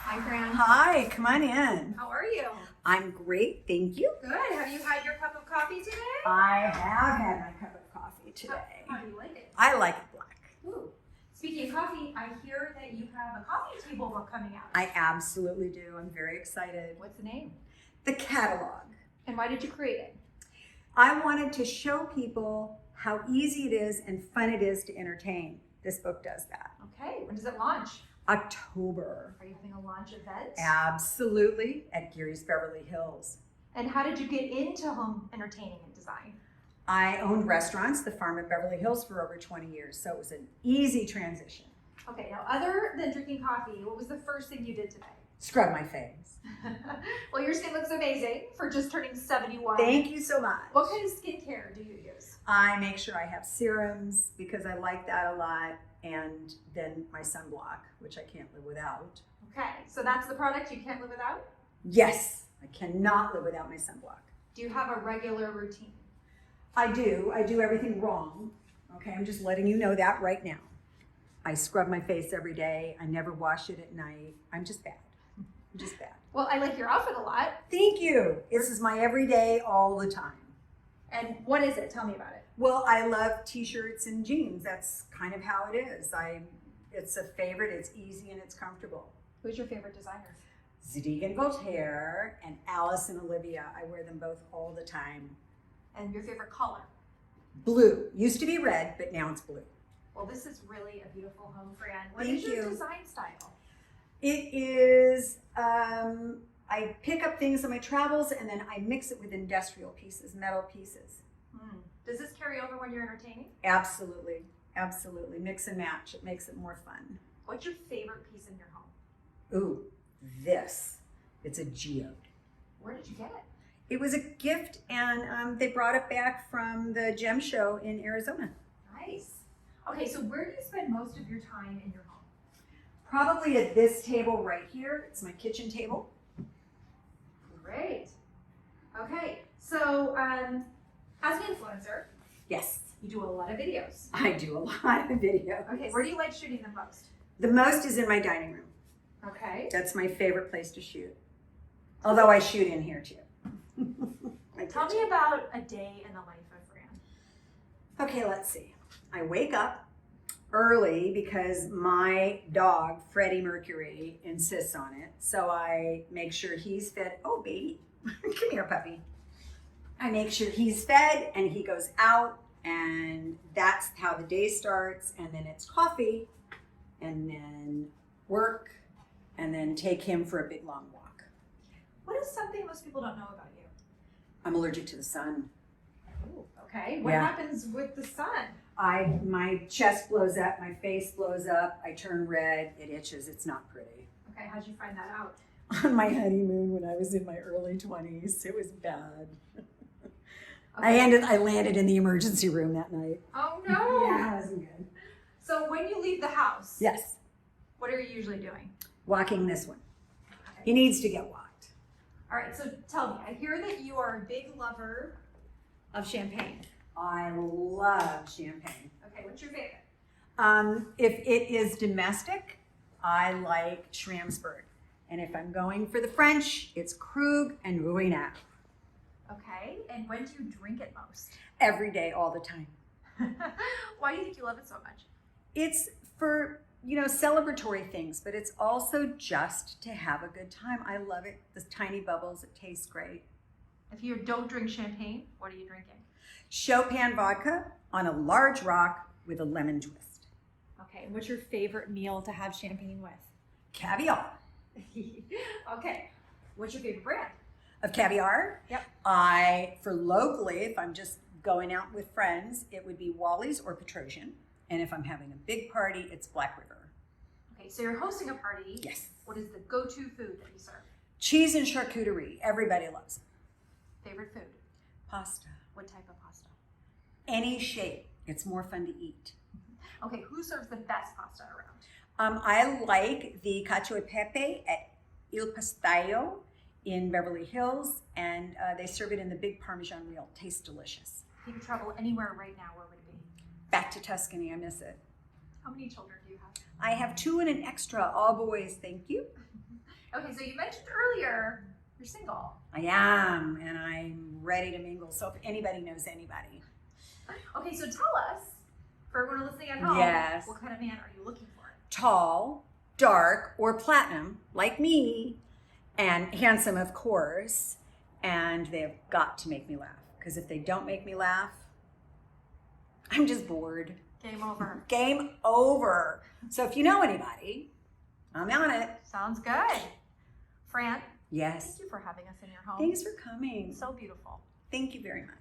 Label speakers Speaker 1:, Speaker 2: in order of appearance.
Speaker 1: Hi, Fran.
Speaker 2: Hi, come on in.
Speaker 1: How are you?
Speaker 2: I'm great, thank you.
Speaker 1: Good. Have you had your cup of coffee today?
Speaker 2: I have had my cup of coffee today.
Speaker 1: How do you like it?
Speaker 2: I like it black.
Speaker 1: Ooh. Speaking of coffee, I hear that you have a coffee table book coming out.
Speaker 2: I absolutely do. I'm very excited.
Speaker 1: What's the name?
Speaker 2: The Catalogue.
Speaker 1: And why did you create it?
Speaker 2: I wanted to show people how easy it is and fun it is to entertain. This book does that.
Speaker 1: Okay. When does it launch?
Speaker 2: October.
Speaker 1: Are you having a launch event?
Speaker 2: Absolutely, at Gary's Beverly Hills.
Speaker 1: And how did you get into home entertaining and design?
Speaker 2: I owned restaurants, the Farm of Beverly Hills, for over 20 years, so it was an easy transition.
Speaker 1: Okay, now other than drinking coffee, what was the first thing you did today?
Speaker 2: Scrub my face.
Speaker 1: Well, your skin looks amazing for just turning 71.
Speaker 2: Thank you so much.
Speaker 1: What kind of skincare do you use?
Speaker 2: I make sure I have serums because I like that a lot, and then my sunblock, which I can't live without.
Speaker 1: Okay, so that's the product you can't live without?
Speaker 2: Yes, I cannot live without my sunblock.
Speaker 1: Do you have a regular routine?
Speaker 2: I do everything wrong. Okay, I'm just letting you know that right now. I scrub my face every day. I never wash it at night. I'm just bad. I'm just bad.
Speaker 1: Well, I like your outfit a lot.
Speaker 2: Thank you. This is my everyday, all the time.
Speaker 1: And what is it? Tell me about it.
Speaker 2: Well, I love t-shirts and jeans. That's kind of how it is. It's a favorite. It's easy and it's comfortable.
Speaker 1: Who's your favorite designer?
Speaker 2: Zadig and Voltaire and Alice and Olivia. I wear them both all the time.
Speaker 1: And your favorite color?
Speaker 2: Blue. Used to be red, but now it's blue.
Speaker 1: Well, this is really a beautiful home, Fran. What
Speaker 2: Thank
Speaker 1: is your
Speaker 2: you.
Speaker 1: design style?
Speaker 2: It is, I pick up things on my travels and then I mix it with industrial pieces, metal pieces.
Speaker 1: Does this carry over when you're entertaining?
Speaker 2: Absolutely. Absolutely. Mix and match. It makes it more fun.
Speaker 1: What's your favorite piece in your home?
Speaker 2: Ooh, this. It's a geode.
Speaker 1: Where did you get it?
Speaker 2: It was a gift, and they brought it back from the gem show in Arizona.
Speaker 1: Nice. Okay, so where do you spend most of your time in your home?
Speaker 2: Probably at this table right here. It's my kitchen table.
Speaker 1: Great. Okay, so as an influencer,
Speaker 2: Yes,
Speaker 1: you do a lot of videos.
Speaker 2: I do a lot of videos.
Speaker 1: Okay, where do you like shooting the most?
Speaker 2: The most is in my dining room.
Speaker 1: Okay.
Speaker 2: That's my favorite place to shoot. Although I shoot in here too.
Speaker 1: Tell me about a day in the life of Fran.
Speaker 2: Okay, let's see. I wake up early because my dog, Freddie Mercury, insists on it. So I make sure he's fed. Oh, baby, come here, puppy. I make sure he's fed and he goes out, and that's how the day starts. And then it's coffee, and then work, and then take him for a big long walk.
Speaker 1: What is something most people don't know about you?
Speaker 2: I'm allergic to the sun.
Speaker 1: Ooh, okay. What
Speaker 2: Yeah.
Speaker 1: happens with the sun?
Speaker 2: My chest blows up, my face blows up, I turn red, it itches, it's not pretty.
Speaker 1: Okay, how'd you find that out?
Speaker 2: On my honeymoon when I was in my early 20s, it was bad.
Speaker 1: Okay.
Speaker 2: I landed in the emergency room that night.
Speaker 1: Oh no!
Speaker 2: Yeah, it wasn't good.
Speaker 1: So when you leave the house,
Speaker 2: Yes,
Speaker 1: what are you usually doing?
Speaker 2: walking this one.
Speaker 1: Okay.
Speaker 2: He needs to get walked.
Speaker 1: All right, so tell me, I hear that you are a big lover of champagne.
Speaker 2: I love champagne.
Speaker 1: Okay, what's your favorite?
Speaker 2: If it is domestic, I like Schramsberg. And if I'm going for the French, it's Krug and Ruinart.
Speaker 1: Okay, and when do you drink it most?
Speaker 2: Every day, all the time.
Speaker 1: Why do you think you love it so much?
Speaker 2: It's for, celebratory things, but it's also just to have a good time. I love it. The tiny bubbles, it tastes great.
Speaker 1: If you don't drink champagne, what are you drinking?
Speaker 2: Chopin vodka on a large rock with a lemon twist.
Speaker 1: Okay, and what's your favorite meal to have champagne with?
Speaker 2: Caviar.
Speaker 1: Okay, what's your favorite brand?
Speaker 2: Of caviar?
Speaker 1: Yep.
Speaker 2: For locally, if I'm just going out with friends, it would be Wally's or Petrosian. And if I'm having a big party, it's Black River.
Speaker 1: Okay, so you're hosting a party.
Speaker 2: Yes.
Speaker 1: What is the go-to food that you serve?
Speaker 2: Cheese and charcuterie. Everybody loves it.
Speaker 1: Favorite food?
Speaker 2: Pasta.
Speaker 1: What type of pasta?
Speaker 2: Any shape. It's more fun to eat.
Speaker 1: Okay, who serves the best pasta around?
Speaker 2: I like the cacio e pepe at Il Pastaio in Beverly Hills, and they serve it in the big Parmesan wheel. Tastes delicious.
Speaker 1: If you could travel anywhere right now, where would it be?
Speaker 2: Back to Tuscany, I miss it.
Speaker 1: How many children do you have?
Speaker 2: I have 2 and an extra, all boys, thank you.
Speaker 1: Okay, so you mentioned earlier you're single.
Speaker 2: I am, and I'm ready to mingle. So if anybody knows anybody.
Speaker 1: Okay, so tell us, for everyone listening at home,
Speaker 2: Yes.
Speaker 1: what kind of man are you looking for?
Speaker 2: Tall, dark, or platinum, like me, and handsome, of course. And they've got to make me laugh. Because if they don't make me laugh, I'm just bored.
Speaker 1: Game over.
Speaker 2: Game over. So if you know anybody, I'm on it.
Speaker 1: Sounds good. Fran,
Speaker 2: Yes.
Speaker 1: thank you for having us in your home.
Speaker 2: Thanks for coming.
Speaker 1: So beautiful.
Speaker 2: Thank you very much.